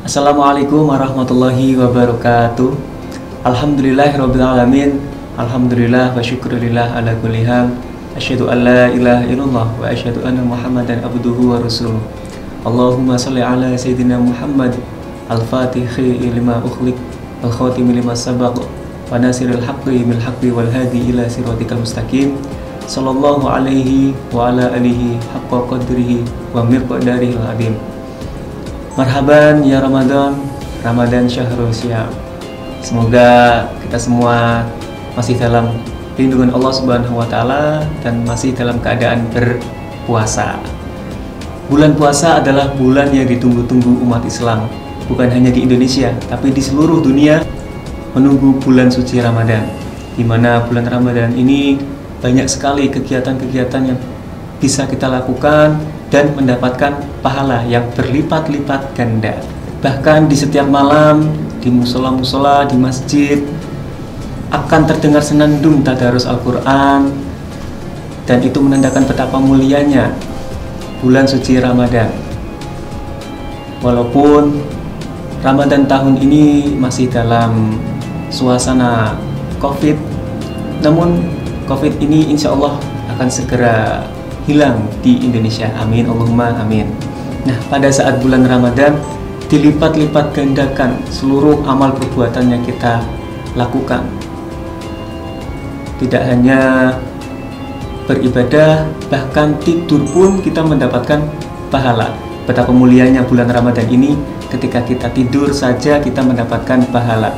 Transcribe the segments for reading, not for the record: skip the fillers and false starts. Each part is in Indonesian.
Assalamualaikum warahmatullahi wabarakatuh. Alhamdulillahirabbil alamin. Alhamdulillah wa syukurillah ala kulli hal. Asyhadu an la ilaha illallah wa asyhadu anna Muhammadan abduhu wa rasuluh. Allahumma shalli ala sayyidina Muhammad al-Fatihi lima ukhliq wal khatimi lima sabaq wa nasiril haqqi bil haqqi wal hadi ila siratikal mustaqim. Sallallahu alaihi wa ala alihi haqqa qadrihi wa miqdarihil azim. Marhaban ya Ramadan, Ramadan syahrul syam. Semoga kita semua masih dalam lindungan Allah Subhanahu wa taala dan masih dalam keadaan berpuasa. Bulan puasa adalah bulan yang ditunggu-tunggu umat Islam, bukan hanya di Indonesia, tapi di seluruh dunia menunggu bulan suci Ramadan. Di mana bulan Ramadan ini banyak sekali kegiatan-kegiatan yang bisa kita lakukan dan mendapatkan pahala yang berlipat-lipat ganda. Bahkan di setiap malam, di musola-musola, di masjid akan terdengar senandung tadarus Al-Quran, dan itu menandakan betapa mulianya bulan suci Ramadan. Walaupun Ramadan tahun ini masih dalam suasana COVID, namun COVID ini insya Allah akan segera hilang di Indonesia. Amin, Allahumma amin. Nah, pada saat bulan Ramadan dilipat-lipat gandakan seluruh amal perbuatan yang kita lakukan. Tidak hanya beribadah, bahkan tidur pun kita mendapatkan pahala. Betapa mulianya bulan Ramadan ini, ketika kita tidur saja kita mendapatkan pahala.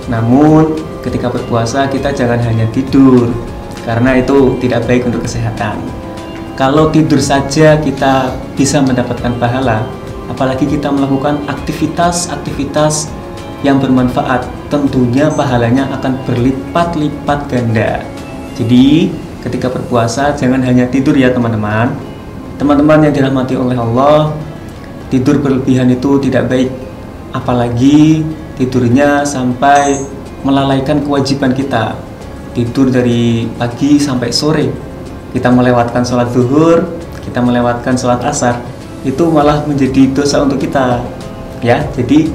Namun ketika berpuasa kita jangan hanya tidur, karena itu tidak baik untuk kesehatan. Kalau tidur saja kita bisa mendapatkan pahala, apalagi kita melakukan aktivitas-aktivitas yang bermanfaat, tentunya pahalanya akan berlipat-lipat ganda. Jadi ketika berpuasa jangan hanya tidur ya teman-teman. Teman-teman yang dirahmati oleh Allah, tidur berlebihan itu tidak baik. Apalagi tidurnya sampai melalaikan kewajiban kita. Tidur dari pagi sampai sore, kita melewatkan sholat zuhur, kita melewatkan sholat asar, itu malah menjadi dosa untuk kita ya. Jadi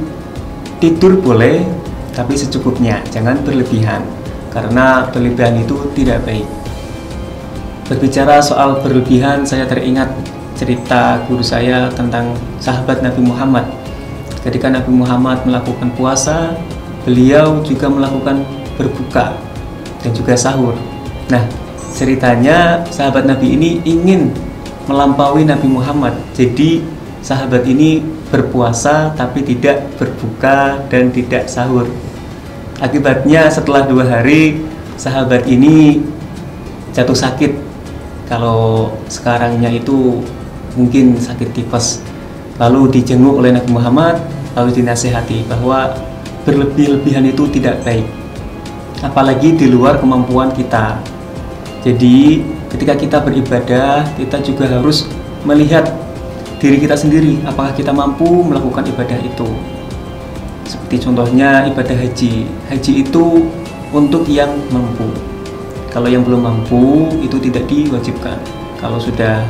tidur boleh, tapi secukupnya, jangan berlebihan, karena berlebihan itu tidak baik. Berbicara soal berlebihan, saya teringat cerita guru saya tentang sahabat Nabi Muhammad. Ketika Nabi Muhammad melakukan puasa, beliau juga melakukan berbuka dan juga sahur. Nah, ceritanya sahabat Nabi ini ingin melampaui Nabi Muhammad. Jadi sahabat ini berpuasa tapi tidak berbuka dan tidak sahur. Akibatnya setelah 2 hari sahabat ini jatuh sakit. Kalau sekarangnya itu mungkin sakit tipes. Lalu dijenguk oleh Nabi Muhammad, lalu dinasihati bahwa berlebih-lebihan itu tidak baik, apalagi di luar kemampuan kita. Jadi ketika kita beribadah, kita juga harus melihat diri kita sendiri, apakah kita mampu melakukan ibadah itu. Seperti contohnya ibadah haji. Haji itu untuk yang mampu. Kalau yang belum mampu itu tidak diwajibkan. Kalau sudah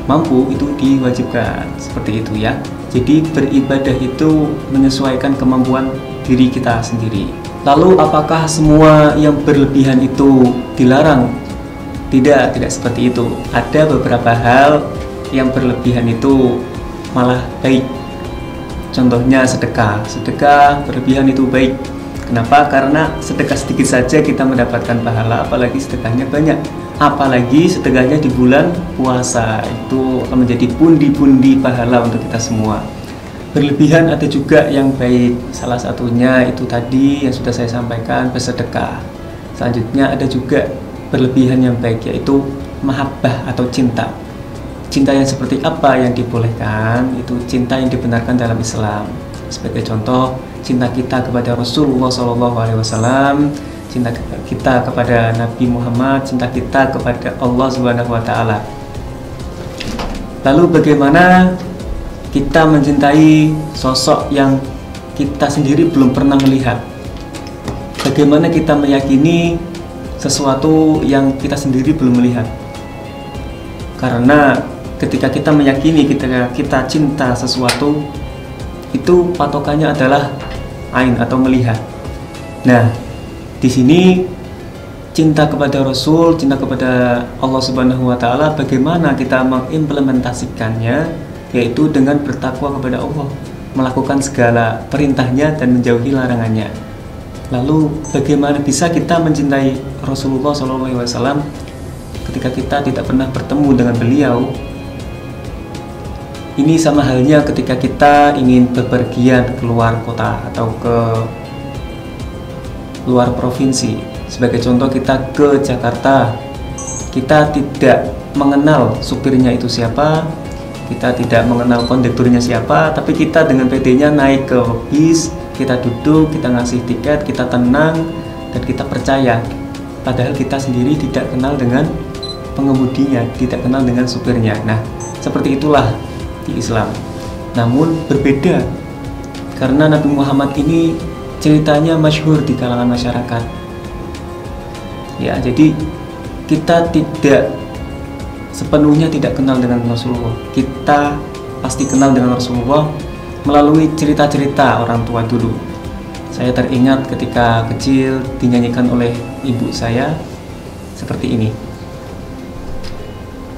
mampu itu diwajibkan. Seperti itu ya. Jadi beribadah itu menyesuaikan kemampuan diri kita sendiri. Lalu apakah semua yang berlebihan itu dilarang? Tidak seperti itu. Ada beberapa hal yang berlebihan itu malah baik. Contohnya sedekah. Sedekah berlebihan itu baik. Kenapa? Karena sedekah sedikit saja kita mendapatkan pahala, apalagi sedekahnya banyak. Apalagi sedekahnya di bulan puasa, itu akan menjadi pundi-pundi pahala untuk kita semua. Berlebihan ada juga yang baik. Salah satunya itu tadi yang sudah saya sampaikan, bersedekah. Selanjutnya ada juga berlebihan yang baik, yaitu mahabbah atau cinta. Cinta yang seperti apa yang dibolehkan? Itu cinta yang dibenarkan dalam Islam. Sebagai contoh, cinta kita kepada Rasulullah SAW, cinta kita kepada Nabi Muhammad, cinta kita kepada Allah Subhanahu wa taala. Lalu bagaimana kita mencintai sosok yang kita sendiri belum pernah melihat? Bagaimana kita meyakini sesuatu yang kita sendiri belum melihat? Karena ketika kita meyakini, ketika kita cinta sesuatu, itu patokannya adalah ain atau melihat. Nah, di sini cinta kepada Rasul, cinta kepada Allah Subhanahu wa taala, bagaimana kita mengimplementasikannya, yaitu dengan bertakwa kepada Allah, melakukan segala perintahnya dan menjauhi larangannya. Lalu bagaimana bisa kita mencintai Rasulullah SAW ketika kita tidak pernah bertemu dengan beliau? Ini sama halnya ketika kita ingin bepergian keluar kota atau ke luar provinsi. Sebagai contoh, kita ke Jakarta, kita tidak mengenal supirnya itu siapa, kita tidak mengenal kondekturnya siapa, tapi kita dengan PD-nya naik ke bis, kita duduk, kita ngasih tiket, kita tenang, dan kita percaya. Padahal kita sendiri tidak kenal dengan pengemudinya, tidak kenal dengan supirnya. Nah, seperti itulah di Islam. Namun berbeda, karena Nabi Muhammad ini ceritanya masyhur di kalangan masyarakat. Ya, jadi kita tidak sepenuhnya tidak kenal dengan Rasulullah. Kita pasti kenal dengan Rasulullah melalui cerita-cerita orang tua dulu. Saya teringat ketika kecil dinyanyikan oleh ibu saya seperti ini.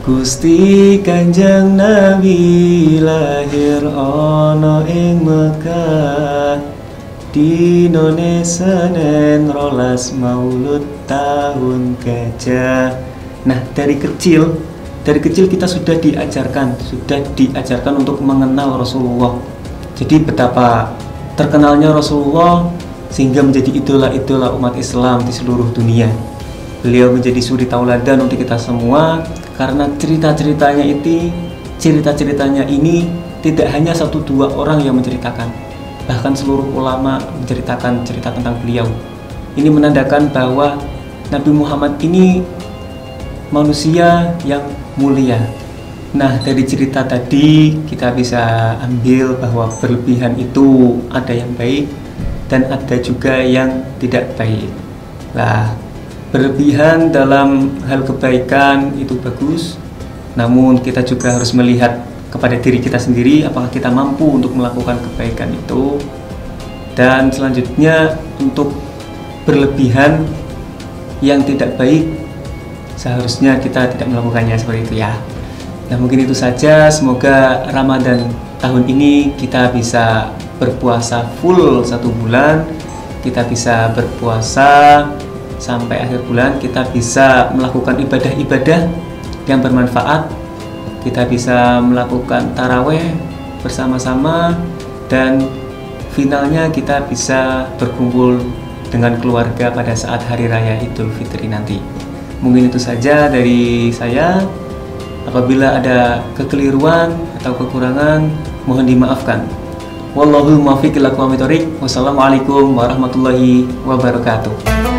Gusti Kanjeng Nabi lahir ana ing Mekah, dinone Senen 12 Maulud tahun gajah. Nah, dari kecil kita sudah diajarkan untuk mengenal Rasulullah. Jadi betapa terkenalnya Rasulullah sehingga menjadi idola-idola umat Islam di seluruh dunia. Beliau menjadi suri tauladan untuk kita semua karena cerita-ceritanya ini tidak hanya 1-2 orang yang menceritakan, bahkan seluruh ulama menceritakan cerita tentang beliau. Ini menandakan bahwa Nabi Muhammad ini manusia yang mulia. Nah, dari cerita tadi kita bisa ambil bahwa berlebihan itu ada yang baik dan ada juga yang tidak baik. Lah, berlebihan dalam hal kebaikan itu bagus, namun kita juga harus melihat kepada diri kita sendiri apakah kita mampu untuk melakukan kebaikan itu. Dan selanjutnya, untuk berlebihan yang tidak baik seharusnya kita tidak melakukannya seperti itu ya. Nah, mungkin itu saja. Semoga Ramadan tahun ini kita bisa berpuasa full 1 bulan, kita bisa berpuasa sampai akhir bulan, kita bisa melakukan ibadah-ibadah yang bermanfaat, kita bisa melakukan taraweh bersama-sama, dan finalnya kita bisa berkumpul dengan keluarga pada saat hari raya Idul Fitri nanti. Mungkin itu saja dari saya. Apabila ada kekeliruan atau kekurangan, mohon dimaafkan. Wallahul muwaffiq ila aqwamit thoriq. Wassalamualaikum warahmatullahi wabarakatuh.